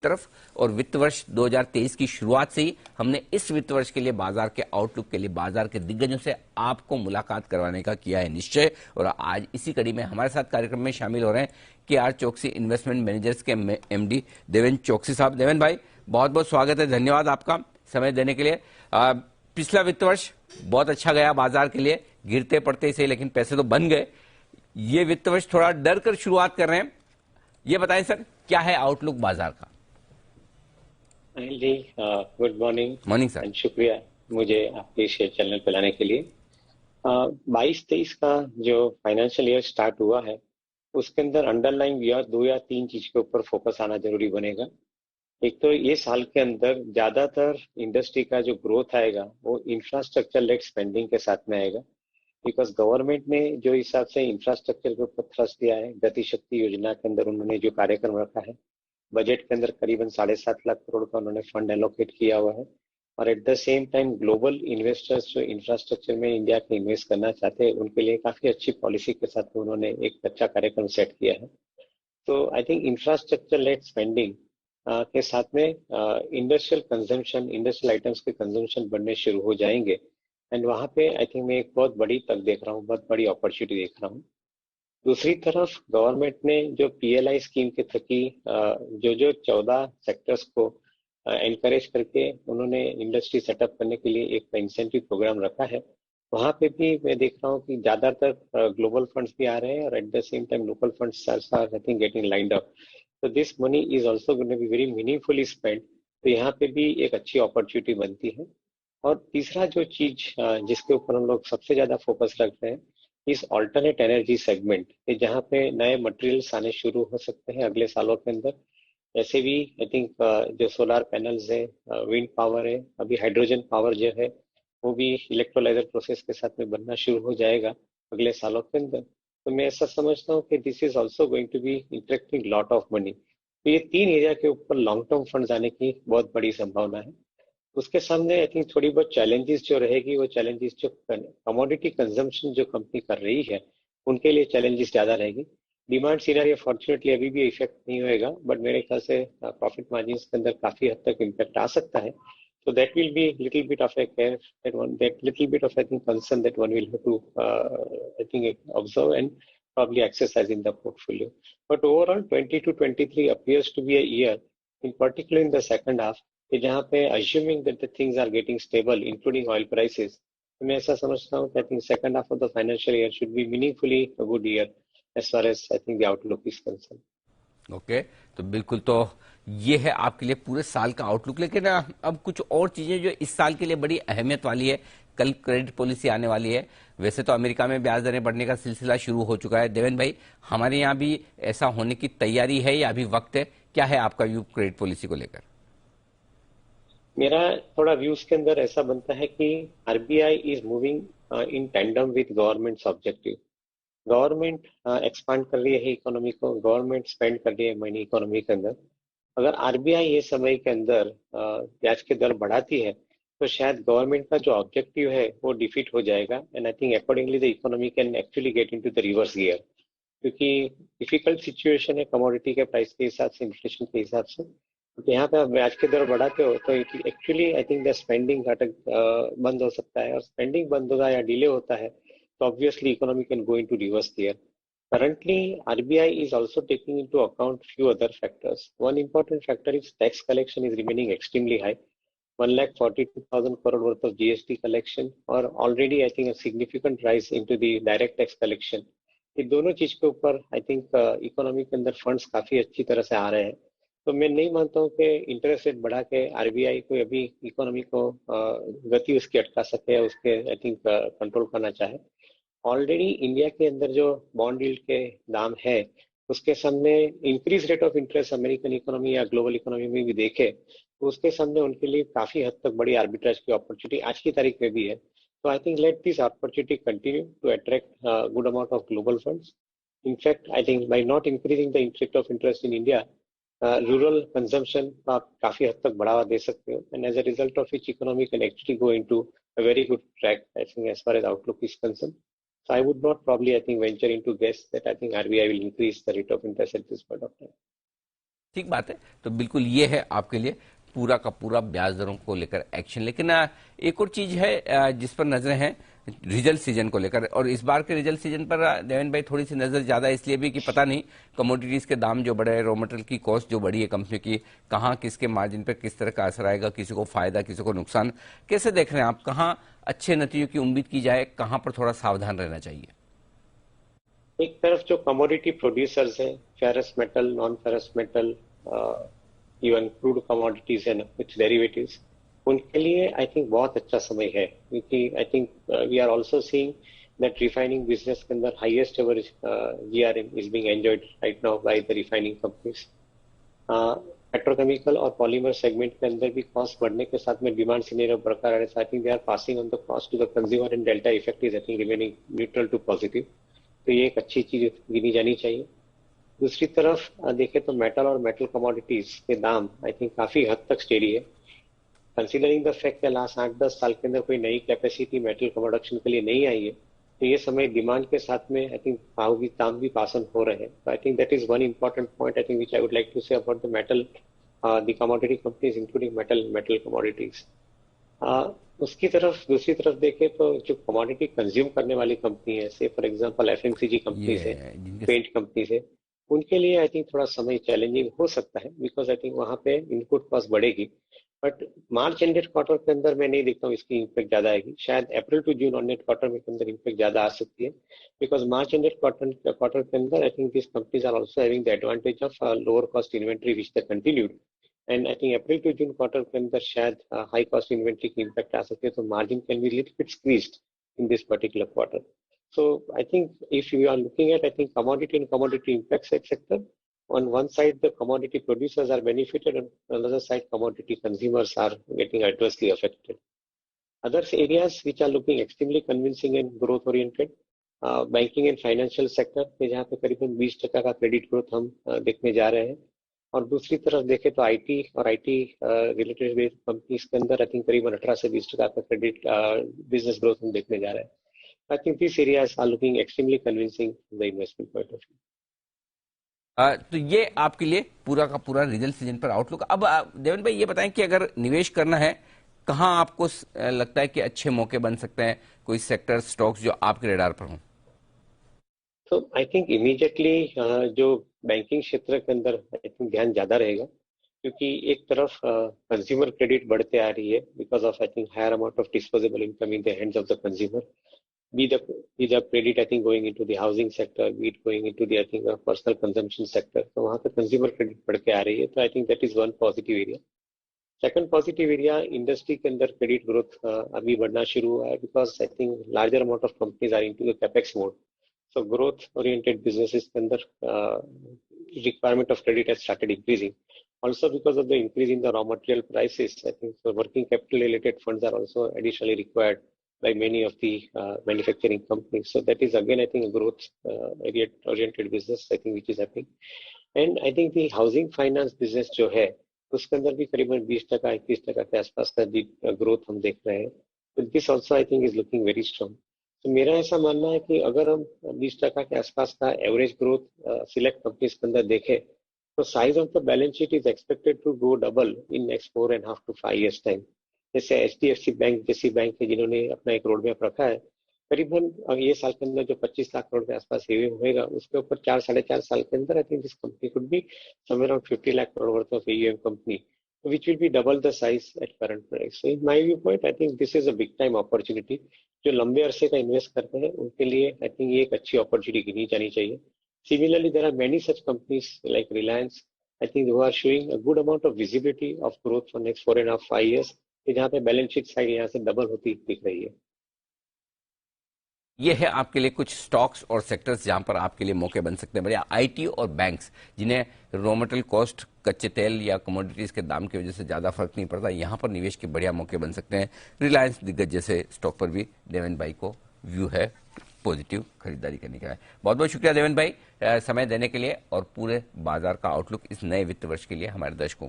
तरफ, और वित्त वर्ष 2023 की शुरुआत से ही हमने इस वित्त वर्ष के लिए बाजार के आउटलुक के लिए बाजार के दिग्गजों से आपको मुलाकात करवाने का किया है निश्चय। और आज इसी कड़ी में हमारे साथ कार्यक्रम में शामिल हो रहे हैं KR चौकसी इन्वेस्टमेंट मैनेजर्स के MD देवेन चौकसी साहब। देवेन भाई, बहुत बहुत स्वागत है, धन्यवाद आपका समय देने के लिए। पिछला वित्त वर्ष बहुत अच्छा गया बाजार के लिए, गिरते पड़ते ही सही लेकिन पैसे तो बन गए। ये वित्त वर्ष थोड़ा डर कर शुरुआत कर रहे हैं, ये बताएं सर, क्या है आउटलुक बाजार का? Anil ji, good morning. Morning sir. शुक्रिया मुझे आपके शेयर चैनल पे लाने के लिए। 22-23 का जो फाइनेंशियल ईयर स्टार्ट हुआ है उसके अंदर अंडरलाइन या 2 या 3 चीज के ऊपर फोकस आना जरूरी बनेगा। एक तो ये साल के अंदर ज्यादातर इंडस्ट्री का जो ग्रोथ आएगा वो इंफ्रास्ट्रक्चर लेड स्पेंडिंग के साथ में आएगा, बिकॉज गवर्नमेंट ने जो हिसाब से इंफ्रास्ट्रक्चर के ऊपर थ्रस्ट दिया है, गति शक्ति योजना के अंदर उन्होंने जो कार्यक्रम रखा है, बजट के अंदर करीबन 7.5 लाख करोड़ का उन्होंने फंड एलोकेट किया हुआ है, और at the same time global investors जो इंफ्रास्ट्रक्चर में इंडिया के इन्वेस्ट करना चाहते हैं उनके लिए काफी अच्छी पॉलिसी के साथ उन्होंने एक अच्छा कार्यक्रम सेट किया है। तो I think infrastructure led spending के साथ में इंडस्ट्रियल कंजम्पशन, इंडस्ट्रियल आइटम्स के कंजम्पशन बढ़ने शुरू हो जाएंगे, एंड वहां पे आई थिंक मैं एक बहुत बड़ी तक देख रहा हूँ, बहुत बड़ी अपॉर्चुनिटी देख रहा हूँ। दूसरी तरफ गवर्नमेंट ने जो PLI स्कीम के थकी जो 14 सेक्टर्स को एनकरेज करके उन्होंने इंडस्ट्री सेटअप करने के लिए एक इंसेंटिव प्रोग्राम रखा है, वहां पे भी मैं देख रहा हूँ कि ज्यादातर ग्लोबल फंड्स भी आ रहे हैं और at the same time local funds are I think getting lined up. तो this money is also going to be very meaningfully spend. तो यहाँ पे भी एक अच्छी अपॉर्चुनिटी बनती है। और तीसरा जो चीज जिसके ऊपर हम लोग सबसे ज्यादा फोकस रखते हैं इस ऑल्टरनेट एनर्जी सेगमेंट, जहाँ पे नए मटेरियल्स आने शुरू हो सकते हैं अगले सालों के अंदर। ऐसे भी आई थिंक जो सोलर पैनल्स है, विंड पावर है, अभी हाइड्रोजन पावर जो है वो भी इलेक्ट्रोलाइजर प्रोसेस के साथ में बनना शुरू हो जाएगा अगले सालों के अंदर। तो मैं ऐसा समझता हूँ कि this is also going to be interacting lot of money. तो ये 3 एरिया के ऊपर लॉन्ग टर्म फंड्स आने की बहुत बड़ी संभावना है। उसके सामने आई थिंक थोड़ी बहुत चैलेंजेस जो रहेगी, वो चैलेंजेस जो कमोडिटी कंजम्पशन जो कंपनी कर रही है उनके लिए चैलेंजेस ज्यादा रहेगी। डिमांड सिनेरियो फॉर्चुनेटली अभी भी इफेक्ट नहीं होएगा, बट मेरे ख्याल से प्रॉफिट मार्जिन के अंदर काफी हद तक इम्पैक्ट आ सकता है। So that will be little bit of a care, that little bit of I think concern that one will have to I think observe and probably exercise in the portfolio. But overall 20 to 23 appears to be a year, in particular in the second half, कि जहाँ पे assuming that the things are getting stable, including oil prices, तो मैं ऐसा समझता हूँ कि I think second half of the financial year should be meaningfully a good year as far as I think the outlook is concerned. Okay, तो बिल्कुल, तो ये है आपके लिए पूरे साल का आउटलुक। लेकिन अब कुछ और चीजें जो इस साल के लिए बड़ी अहमियत वाली है, कल क्रेडिट पॉलिसी आने वाली है। वैसे तो अमेरिका में ब्याज दरें बढ़ने का सिलसिला शुरू हो चुका है। देवेन भाई, हमारे यहाँ भी ऐसा होने की तैयारी है या अभी वक्त है? क्या है आपका व्यू क्रेडिट पॉलिसी को लेकर? मेरा थोड़ा व्यूज के अंदर ऐसा बनता है कि RBI is moving in tandem with government objective. Government expand कर रही है इकोनॉमी को, गवर्नमेंट स्पेंड कर रही है मनी इकोनॉमी के अंदर। अगर RBI ये समय के अंदर ब्याज के दर बढ़ाती है तो शायद गवर्नमेंट का जो ऑब्जेक्टिव है वो डिफीट हो जाएगा, and I think accordingly the economy can actually get into the reverse gear. क्योंकि डिफिकल्ट सिचुएशन है कमोडिटी के प्राइस के हिसाब से, इन्फ्लेशन के हिसाब से। तो यहाँ पे आप ब्याज की दर बढ़ाते हो तो actually I think the spending घटक बंद हो सकता है, और स्पेंडिंग बंद होगा या डिले होता है तो obviously economy can go into reverse gear. Currently, RBI is also taking into account few other factors. One important factor is tax collection is remaining extremely high. 1,42,000 crore worth of GST collection, or already I think a significant rise into the direct tax collection. ये दोनों चीज के ऊपर I think economy के अंदर funds काफी अच्छी तरह से आ रहे हैं। तो मैं नहीं मानता हूँ कि इंटरेस्ट रेट बढ़ा के RBI को अभी इकोनॉमी को गति उसकी अटका सके, उसके आई थिंक कंट्रोल करना चाहे। ऑलरेडी इंडिया के अंदर जो बॉन्ड यील्ड के दाम है उसके सामने increase rate of interest American economy या ग्लोबल इकोनॉमी में भी देखे तो उसके सामने उनके लिए काफी हद तक बड़ी आर्बिट्रेज की अपॉर्चुनिटी आज की तारीख में भी है। तो I think let this opportunity continue to attract good amount of global funds. In fact, I think by not increasing the rate of interest in India, rural consumption आप काफी हद तक बढ़ावा दे सकते हो, and as a result of which economy can actually go into a very good track, I think, as far as outlook is concerned. So I would not probably, I think, venture into guess that I think RBI will increase the rate of interest at this point of time. ठीक बात है। तो बिल्कुल ये है आपके लिए पूरा का पूरा ब्याज दरों को लेकर एक्शन। लेकिन एक और चीज है जिस पर नजरें हैं, रिजल्ट सीजन को लेकर। और इस बार के रिजल्ट सीजन पर देवेन भाई थोड़ी सी नजर ज्यादा इसलिए भी कि पता नहीं कमोडिटीज के दाम जो बढ़े, रॉ मटेरियल की कॉस्ट जो बढ़ी है कंपनी की, कहाँ किसके मार्जिन पर किस तरह का असर आएगा, किसी को फायदा किसी को नुकसान, कैसे देख रहे हैं आप? कहाँ अच्छे नतीजों की उम्मीद की जाए, कहाँ पर थोड़ा सावधान रहना चाहिए? एक तरफ जो कमोडिटी प्रोड्यूसर्स हैं, ferrous metal, non ferrous metal, even crude commodities है, कुछ डेरिवेटिव्स, उनके लिए आई थिंक बहुत अच्छा समय है, क्योंकि I think we are also seeing that refining business के अंदर highest ever GRM is being enjoyed right now by the refining companies. Petrochemical और पॉलीमर सेगमेंट के अंदर भी कॉस्ट बढ़ने के साथ में डिमांड सिनेरियो बरकरार है। I think they are passing on the cost to the consumer and delta effect is I think remaining neutral to positive. तो ये एक अच्छी चीज गिनी जानी चाहिए। दूसरी तरफ देखें तो मेटल और मेटल कमोडिटीज के दाम आई थिंक काफी हद तक स्टेडी है, कंसीडरिंग द फैक्ट कि लास्ट 8-10 साल के अंदर कोई नई कैपेसिटी मेटल प्रोडक्शन के लिए नहीं आई है। तो ये समय डिमांड के साथ में आई थिंक भाव भी दाम भी पास ऑन हो रहे हैं। तो I think that is one important point I think which I would like to say about the metal, the commodity companies including metal commodities. उसकी तरफ दूसरी तरफ देखें तो जो कमोडिटी कंज्यूम करने वाली कंपनी है, से फॉर एग्जांपल एफएमसीजी कंपनी से, पेंट कंपनी से, उनके लिए आई थिंक थोड़ा समय चैलेंजिंग हो सकता है, बिकॉज आई थिंक वहां पे इनपुट कॉस्ट बढ़ेगी। बट मार्च एंडेड क्वार्टर के अंदर मैं नहीं देखता हूँ इसकी इम्पैक्ट ज्यादा आएगी। शायद अप्रैल टू जून ऑन क्वार्टर में के अंदर इम्पैक्ट ज्यादा आ सकती है, बिकॉज मार्च एंडेड क्वार्टर के अंदर I think this companies are also having the advantage of lower cost inventory which the continued. And I think April to June quarter के अंदर शायद हाई कॉस्ट इन्वेंट्री की impact आ सकती है, तो margin can be little bit squeezed in this particular quarter. So I think if you are looking at, I think commodity and commodity impact sector, on one side the commodity producers are benefited, and on the other side commodity consumers are getting adversely affected. Other areas which are looking extremely convincing and growth oriented, banking and financial sector पे, जहाँ पे करीबन 20% का credit growth हम देखने जा रहे हैं। और दूसरी तरफ देखें तो आईटी और आईटी रिलेटेड कंपनीज के अंदर आई थिंक करीबन 18 से 20% का क्रेडिट बिजनेस ग्रोथ हम देखने जा रहे हैं। I think these areas are looking extremely convincing from the investment point of view. तो ये आपके लिए पूरा का पूरा रिजल्ट सीजन पर आउटलुक। अब देवेन भाई ये बताएं कि अगर निवेश करना है, कहां आपको लगता है कि अच्छे मौके बन सकते हैं, कोई सेक्टर स्टॉक्स जो आपके रेडार पर हों? तो आई थिंक इमीडिएटली जो बैंकिंग क्षेत्र के अंदर आई थिंक ध्यान ज्यादा रहेगा, क्योंकि एक तरफ कंज्यूमर क्रेडिट बढ़ते आ रही है because of I think higher amount of disposable income in the hands of the consumer. Be the credit I think going into the housing sector, be it going into the I think personal consumption sector, तो वहाँ पे consumer credit बढ़ के आ रही है। तो I think that is one positive area. Second positive area, industry के अंदर credit growth अभी बढ़ना शुरू हुआ है, because I think larger amount of companies are into the capex mode. So growth oriented businesses के अंदर requirement of credit has started increasing. Also because of the increase in the raw material prices, I think so working capital related funds are also additionally required by many of the manufacturing companies. So that is again I think a growth oriented business I think which is happening. And I think the housing finance business जो है उसके अंदर भी करीबन 20% 21% के आसपास का growth हम देख रहे हैं। तो this also I think is looking very strong. तो मेरा ऐसा मानना है कि अगर हम 20% के आसपास का एवरेज ग्रोथ सिलेक्ट कंपनीज के अंदर देखें, तो size of the balance sheet is expected to go double in next 4.5 to 5 years time. जैसे HDFC बैंक जैसी बैंक है जिन्होंने अपना एक रोड मैप रखा है, करीबन ये साल के अंदर जो 25 लाख करोड़ के आसपास AUM होगा, उसके ऊपर 4-4.5 साल के अंदर I think this company could be somewhere around 50 lakh crore worth of AUM company, which will be double the size at current price. So in my viewpoint, I think this is a big time opportunity. जो लंबे अरसे का invest करते हैं उनके लिए I think ये एक अच्छी अपॉर्चुनिटी गिनी जानी चाहिए। Similarly, there are many such companies like Reliance, I think who are showing a good amount of visibility of growth for next 4.5-5 years, जहाँ पे बैलेंस शीट साइज यहाँ से डबल होती दिख रही है। ये है आपके लिए कुछ स्टॉक्स और सेक्टर्स जहां पर आपके लिए मौके बन सकते हैं बढ़िया। आईटी और बैंक्स जिन्हें रॉ मटेरियल कॉस्ट, कच्चे तेल या कमोडिटीज के दाम की वजह से ज्यादा फर्क नहीं पड़ता, यहां पर निवेश के बढ़िया मौके बन सकते हैं। रिलायंस, दिग्गज जैसे स्टॉक पर भी देवेन भाई को व्यू है पॉजिटिव खरीदारी करने का है। बहुत बहुत शुक्रिया देवेन भाई समय देने के लिए और पूरे बाजार का आउटलुक इस नए वित्त वर्ष के लिए हमारे दर्शकों